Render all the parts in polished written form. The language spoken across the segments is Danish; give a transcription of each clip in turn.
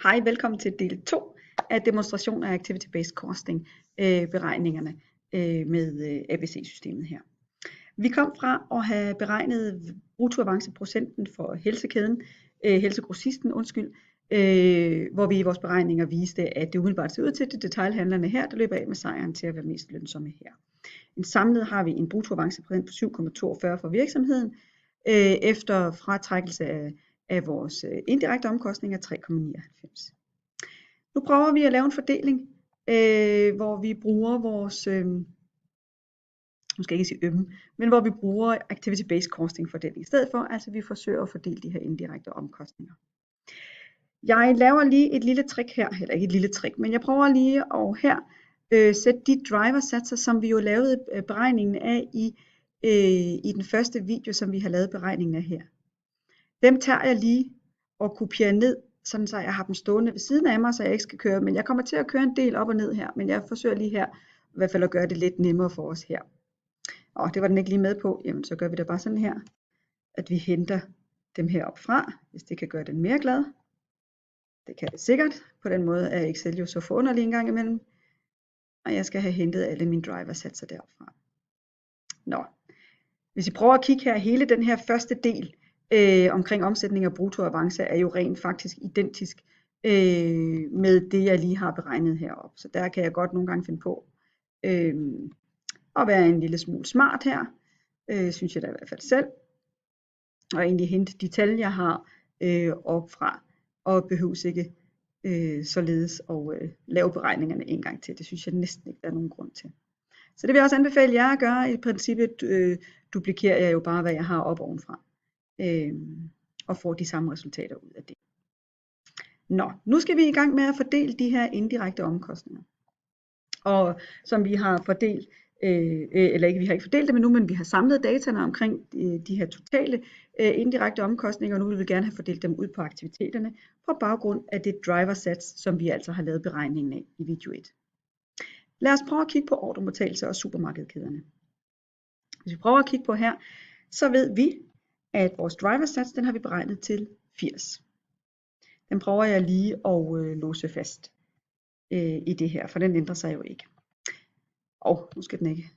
Hej, velkommen til del 2 af demonstration af Activity-Based Costing beregningerne med ABC-systemet her. Vi kom fra at have beregnet bruttoavanceprocenten for helsekæden, helsegrossisten, hvor vi i vores beregninger viste, at det umiddelbart ser ud til, at detailhandlerne her, der løber af med sejren til at være mest lønsomme her. En samlet har vi en bruttoavanceprocent på 7,42 for virksomheden, efter fratrækkelse af vores indirekte omkostninger 3,99. Nu prøver vi at lave en fordeling, hvor vi bruger vores, nu skal jeg ikke sige men hvor vi bruger Activity-Based Costing fordeling i stedet for, altså vi forsøger at fordele de her indirekte omkostninger. Jeg laver lige et lille trick her, eller ikke et lille trick, men jeg prøver lige at her sætte de driversatser, som vi jo lavede beregningen af i den første video, som vi har lavet beregningen af her. Dem tager jeg lige og kopierer ned, sådan så jeg har dem stående ved siden af mig, så jeg ikke skal køre, men jeg kommer til at køre en del op og ned her, men jeg forsøger lige her, i hvert fald at gøre det lidt nemmere for os her. Og det var den ikke lige med på, jamen så gør vi det bare sådan her, at vi henter dem herop fra, hvis det kan gøre den mere glad. Det kan det sikkert, på den måde er Excel jo så forunderlig en gang imellem, og jeg skal have hentet alle mine driversatser derfra. Nå, hvis I prøver at kigge her, hele den her første del, omkring omsætning af bruttoavance er jo rent faktisk identisk med det jeg lige har beregnet heroppe. Så der kan jeg godt nogle gange finde på at være en lille smule smart her, synes jeg da i hvert fald selv. Og egentlig hente de tal jeg har op fra, og behøves ikke således at lave beregningerne en gang til. Det synes jeg næsten ikke der er nogen grund til. Så det vil jeg også anbefale jer at gøre. I princippet duplikerer jeg jo bare hvad jeg har op ovenfra. Og får de samme resultater ud af det. Nå, nu skal vi i gang med at fordele de her indirekte omkostninger. Og som vi har fordelt, eller ikke vi har ikke fordelt dem endnu, men vi har samlet dataene omkring de her totale indirekte omkostninger, og nu vil vi gerne have fordelt dem ud på aktiviteterne på baggrund af det driversats, som vi altså har lavet beregningen af i video 1. Lad os prøve at kigge på ordremodtagelse og supermarkedskæderne. Hvis vi prøver at kigge på her, så ved vi, at vores driversats, den har vi beregnet til 80. Den prøver jeg lige at låse fast i det her, for den ændrer sig jo ikke. Og nu skal den ikke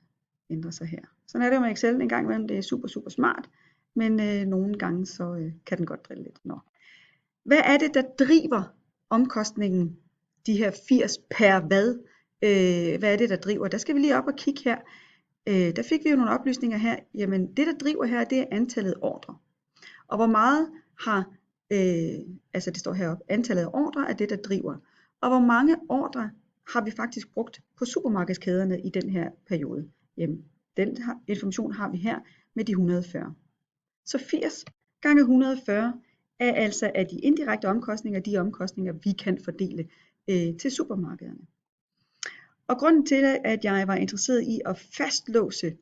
ændre sig her. Sådan er det jo med Excel en gang imellem, det er super smart, men nogle gange så kan den godt drille lidt. Nå. Hvad er det, der driver omkostningen, de her 80 per hvad? Hvad er det, der driver? Der skal vi lige op og kigge her. Der fik vi jo nogle oplysninger her. Jamen det, der driver her, det er antallet ordre. Og hvor meget har, altså det står heroppe, antallet af ordre er det, der driver. Og hvor mange ordre har vi faktisk brugt på supermarkedskæderne i den her periode? Jamen, den information har vi her med de 140. Så 80 gange 140 er altså af de indirekte omkostninger, de omkostninger, vi kan fordele til supermarkederne. Og grunden til, at jeg var interesseret i at fastlåse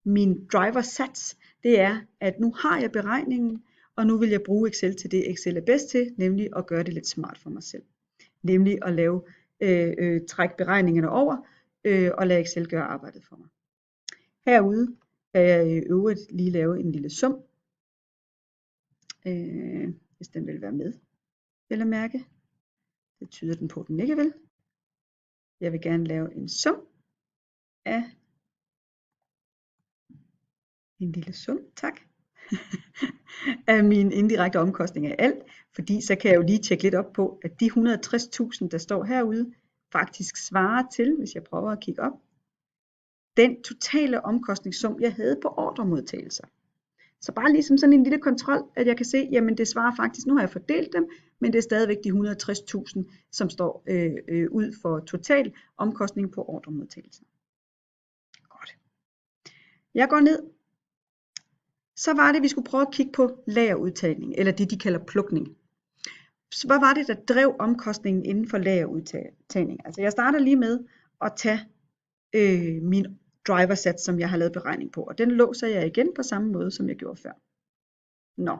min driversats, det er, at nu har jeg beregningen, og nu vil jeg bruge Excel til det, Excel er bedst til, nemlig at gøre det lidt smart for mig selv. Nemlig at lave, trække beregningerne over, og lade Excel gøre arbejdet for mig. Herude kan jeg i øvrigt lige lave en lille sum, hvis den vil være med, vel at mærke. Det tyder den på, at den ikke vil. Jeg vil gerne lave en sum af en lille sum, tak, af mine indirekte omkostninger af alt, fordi så kan jeg jo lige tjekke lidt op på, at de 160.000, der står herude, faktisk svarer til, hvis jeg prøver at kigge op, den totale omkostningssum, jeg havde på ordremodtagelser. Så bare ligesom sådan en lille kontrol, at jeg kan se, jamen det svarer faktisk, nu har jeg fordelt dem, men det er stadigvæk de 160.000, som står ud for total omkostning på ordremodtagelser. Godt. Jeg går ned. Så var det, vi skulle prøve at kigge på lagerudtagning, eller det de kalder plukning. Så hvad var det, der drev omkostningen inden for lagerudtagning? Altså jeg starter lige med at tage min driversats, som jeg har lavet beregning på, og den låser jeg igen på samme måde, som jeg gjorde før. Nå,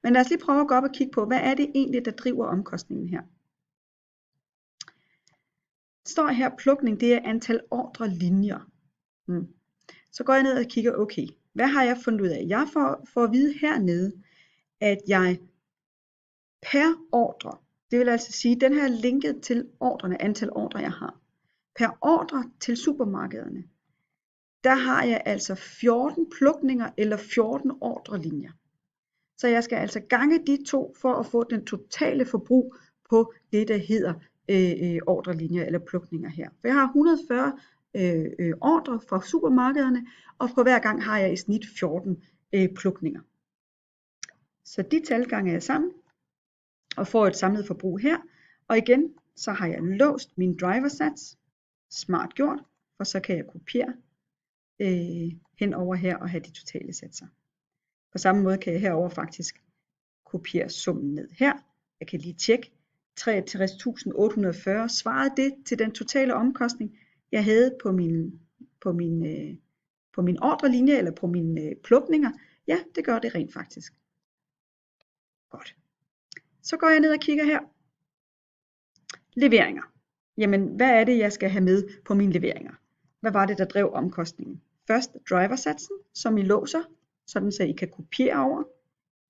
men lad os lige prøve at gå op og kigge på, hvad er det egentlig, der driver omkostningen her? Der står her, plukning, det er antal ordre linjer. Så går jeg ned og kigger, okay, hvad har jeg fundet ud af? Jeg får at vide hernede, at jeg per ordre Det vil altså sige, at den her er linket til ordrene, antal ordre jeg har. Per ordre til supermarkederne, der har jeg altså 14 plukninger eller 14 ordrelinjer. Så jeg skal altså gange de to for at få den totale forbrug på det, der hedder ordrelinjer eller plukninger her. For jeg har 140 ordre fra supermarkederne, og på hver gang har jeg i snit 14 plukninger. Så de tal ganger jeg sammen og får et samlet forbrug her. Og igen, så har jeg låst min driversats. Smart gjort, for så kan jeg kopiere hen over her og have de totale satser. På samme måde kan jeg herover faktisk kopiere summen ned her. Jeg kan lige tjekke. 63.840 svarede det til den totale omkostning, jeg havde på min ordrelinje eller på mine plukninger. Ja, det gør det rent faktisk. Godt. Så går jeg ned og kigger her. Leveringer. Jamen, hvad er det, jeg skal have med på mine leveringer? Hvad var det, der drev omkostningen? Først driversatsen, som I låser, sådan så I kan kopiere over.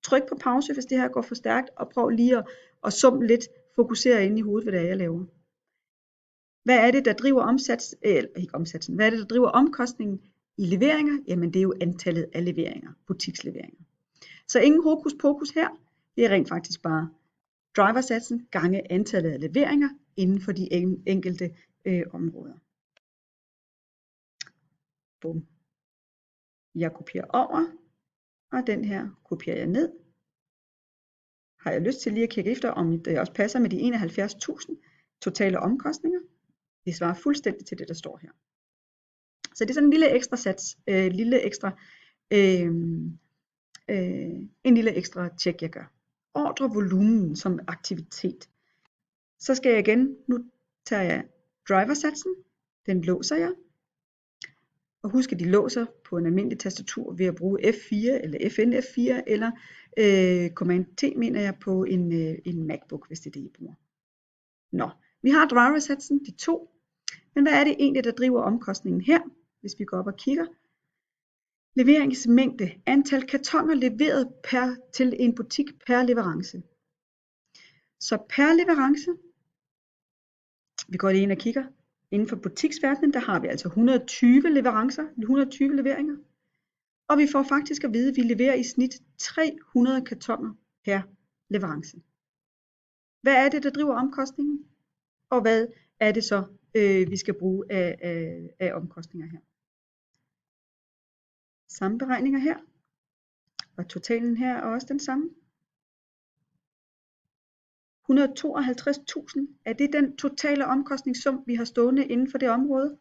Tryk på pause, hvis det her går for stærkt, og prøv lige at summe lidt, fokusere ind i hovedet, hvad det er, jeg laver. Hvad er det, der driver Hvad er det, der driver omkostningen i leveringer? Jamen, det er jo antallet af leveringer, butiksleveringer. Så ingen hokus pokus her. Det er rent faktisk bare driversatsen gange antallet af leveringer inden for de enkelte områder. Bum. Jeg kopierer over, og den her kopierer jeg ned. Har jeg lyst til lige at kigge efter, om det også passer med de 71.000 totale omkostninger? Det svarer fuldstændig til det, der står her. Så det er sådan en lille ekstra sats, en lille ekstra tjek, jeg gør. Ordrevolumen som aktivitet. Så skal jeg igen, nu tager jeg driversatsen, den låser jeg. Og husk, at de låser på en almindelig tastatur ved at bruge F4 eller FN-F4 eller Command-T, mener jeg, på en MacBook, hvis det er det, I bruger. Nå, vi har driversatsen, de to. Men hvad er det egentlig, der driver omkostningen her, hvis vi går op og kigger? Leveringsmængde, antal kartoner leveret til en butik per leverance. Så per leverance, vi går lige ind og kigger, inden for butiksverdenen, der har vi altså 120 leverancer, 120 leveringer. Og vi får faktisk at vide, at vi leverer i snit 300 kartoner per leverance. Hvad er det, der driver omkostningen? Og hvad er det så, vi skal bruge af omkostninger her? Samme beregninger her. Og totalen her er også den samme. 152.000, er det den totale omkostningssum, vi har stående inden for det område?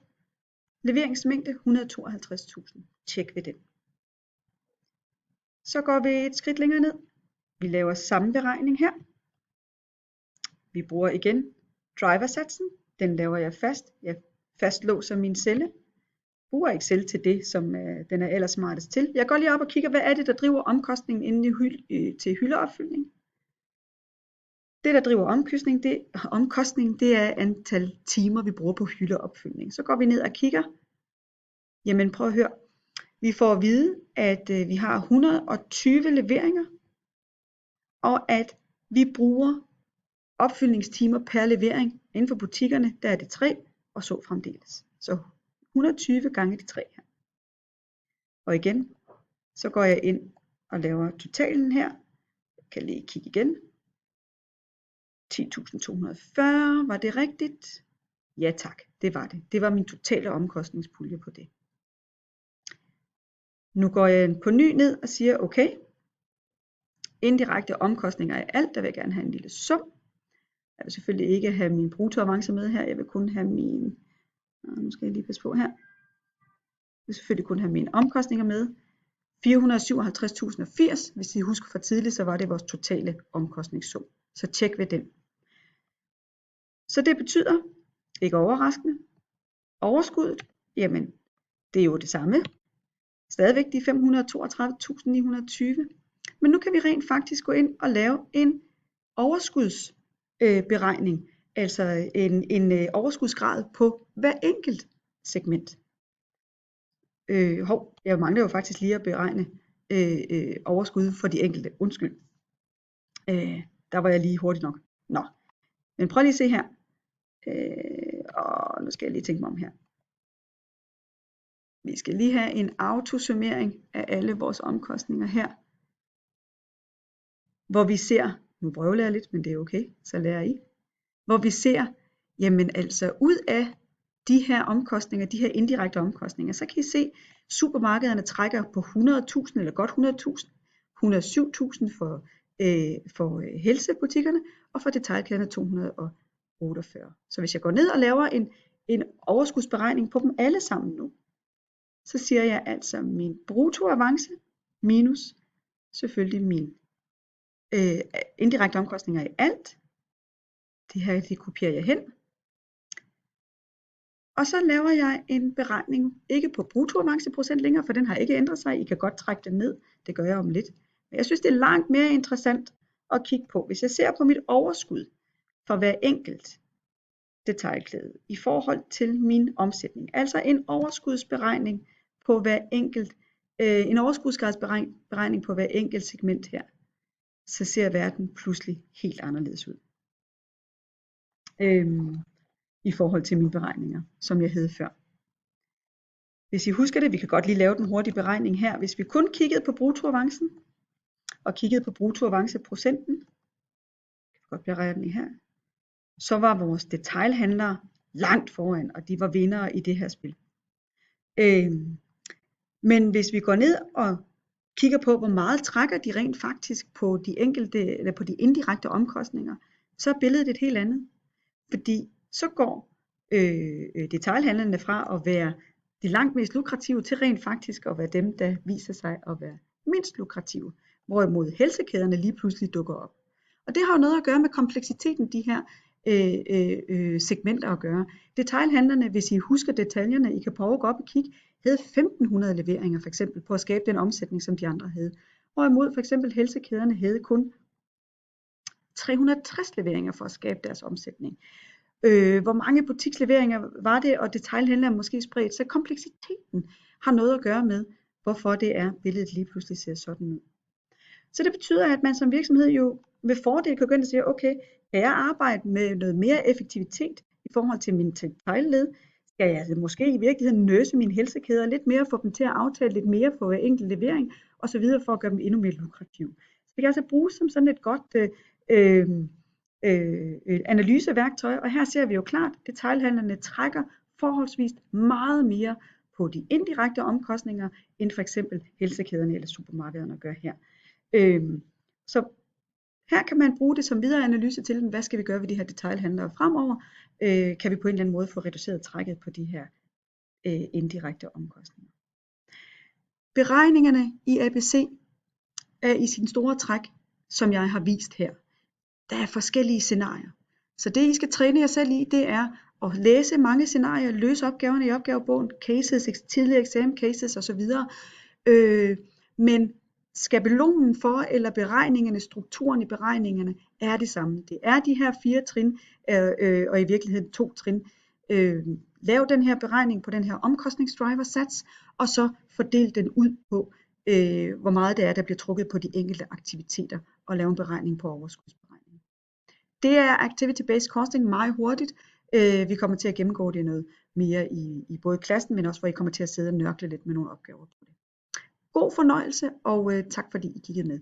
Leveringsmængde 152.000. Tjek ved den. Så går vi et skridt længere ned. Vi laver samme beregning her. Vi bruger igen driversatsen. Den laver jeg fast. Jeg fastlåser min celle. Bruger Excel til det, som den er allersmartest til. Jeg går lige op og kigger, hvad er det, der driver omkostningen inden til hyldeopfyldning. Det, der driver omkostning, det er antal timer, vi bruger på hyldeopfyldning. Så går vi ned og kigger. Jamen prøv at høre. Vi får at vide, at vi har 120 leveringer, og at vi bruger opfyldningstimer per levering. Inden for butikkerne, der er det 3, og så fremdeles. Så 120 gange de 3 her. Og igen, så går jeg ind og laver totalen her. Jeg kan lige kigge igen. 10.240, var det rigtigt? Ja tak, det var det. Det var min totale omkostningspulje på det. Nu går jeg på ny ned og siger, okay, indirekte omkostninger af alt, der vil jeg gerne have en lille sum. Jeg vil selvfølgelig ikke have min bruttoavance med her, jeg vil kun have min, nu skal jeg lige passe på her. Jeg vil selvfølgelig kun have mine omkostninger med. 457.080, hvis I husker fra tidligt, så var det vores totale omkostningssum. Så tjek ved den. Så det betyder, ikke overraskende, overskuddet, jamen det er jo det samme. Stadigvæk de 532.920. Men nu kan vi rent faktisk gå ind og lave en overskudsberegning, altså en overskudsgrad på hver enkelt segment. Jeg mangler jo faktisk lige at beregne overskud for de enkelte. Undskyld. Der var jeg lige hurtigt nok. Nå, Men prøv lige at se her. Og nu skal jeg lige tænke mig om her. Vi skal lige have en autosummering af alle vores omkostninger her. Hvor vi ser, nu brøvler jeg lidt, men det er okay, så lærer I. Hvor vi ser, jamen altså ud af de her omkostninger, de her indirekte omkostninger, så kan I se, supermarkederne trækker på 100.000 eller godt 100.000, 107.000 for helsebutikkerne, og for detailkæderne 248. Så hvis jeg går ned og laver en overskudsberegning på dem alle sammen nu, så siger jeg altså min bruttoavance minus selvfølgelig min indirekte omkostninger i alt. Det her det kopierer jeg hen. Og så laver jeg en beregning, ikke på bruttoavanceprocent længere, for den har ikke ændret sig. I kan godt trække den ned, det gør jeg om lidt. Men jeg synes, det er langt mere interessant at kigge på. Hvis jeg ser på mit overskud for hver enkelt detailklæde i forhold til min omsætning, altså en overskudsberegning på hver enkelt, en overskudsgradsberegning på hver enkelt segment her, så ser verden pludselig helt anderledes ud. I forhold til mine beregninger, som jeg havde før. Hvis I husker det, vi kan godt lige lave den hurtige beregning her. Hvis vi kun kiggede på bruttoavancen, og kiggede på bruttoavanceprocenten, kan godt blive den her, så var vores detailhandlere langt foran, og de var vindere i det her spil. Men hvis vi går ned og kigger på, hvor meget trækker de rent faktisk på de enkelte, eller på de indirekte omkostninger, så er billedet et helt andet. Fordi så går detailhandlerne fra at være de langt mest lukrative til rent faktisk at være dem, der viser sig at være mindst lukrative. Hvorimod helsekæderne lige pludselig dukker op. Og det har jo noget at gøre med kompleksiteten, de her segmenter at gøre. Detailhandlerne, hvis I husker detaljerne, I kan prøve at gå op og kigge, havde 1500 leveringer for eksempel på at skabe den omsætning, som de andre havde. Hvorimod for eksempel helsekæderne havde kun 360 leveringer for at skabe deres omsætning. Hvor mange butiksleveringer var det, og detailhandlere måske spredt, så kompleksiteten har noget at gøre med, hvorfor det er, billedet lige pludselig ser sådan ud. Så det betyder, at man som virksomhed jo med fordel kan gå ind og sige, okay, kan jeg arbejde med noget mere effektivitet i forhold til min detailled? Skal jeg måske i virkeligheden nøse mine helsekæder lidt mere, få dem til at aftale lidt mere for hver enkelt levering, og så videre for at gøre dem endnu mere lukrative. Så det kan altså bruges som sådan et godt analyseværktøj, og her ser vi jo klart, at detailhandlerne trækker forholdsvis meget mere på de indirekte omkostninger, end for eksempel helsekæderne eller supermarkederne gør her. Så her kan man bruge det som videre analyse til, hvad skal vi gøre ved de her detailhandlere fremover? Kan vi på en eller anden måde få reduceret trækket på de her indirekte omkostninger? Beregningerne i ABC er i sin store træk, som jeg har vist her. Der er forskellige scenarier. Så det I skal træne jer selv i, det er at læse mange scenarier, løse opgaverne i opgavebogen, cases, tidligere eksamen cases osv. Men skabelonen for eller beregningerne, strukturen i beregningerne er det samme. Det er de her 4 trin, og i virkeligheden 2 trin. Lav den her beregning på den her omkostningsdriver-sats, og så fordel den ud på, hvor meget det er, der bliver trukket på de enkelte aktiviteter, og lave en beregning på overskudsberegning. Det er activity-based costing meget hurtigt. Vi kommer til at gennemgå det noget mere i både klassen, men også hvor I kommer til at sidde og nørkle lidt med nogle opgaver på det. God fornøjelse, og tak fordi I kiggede med.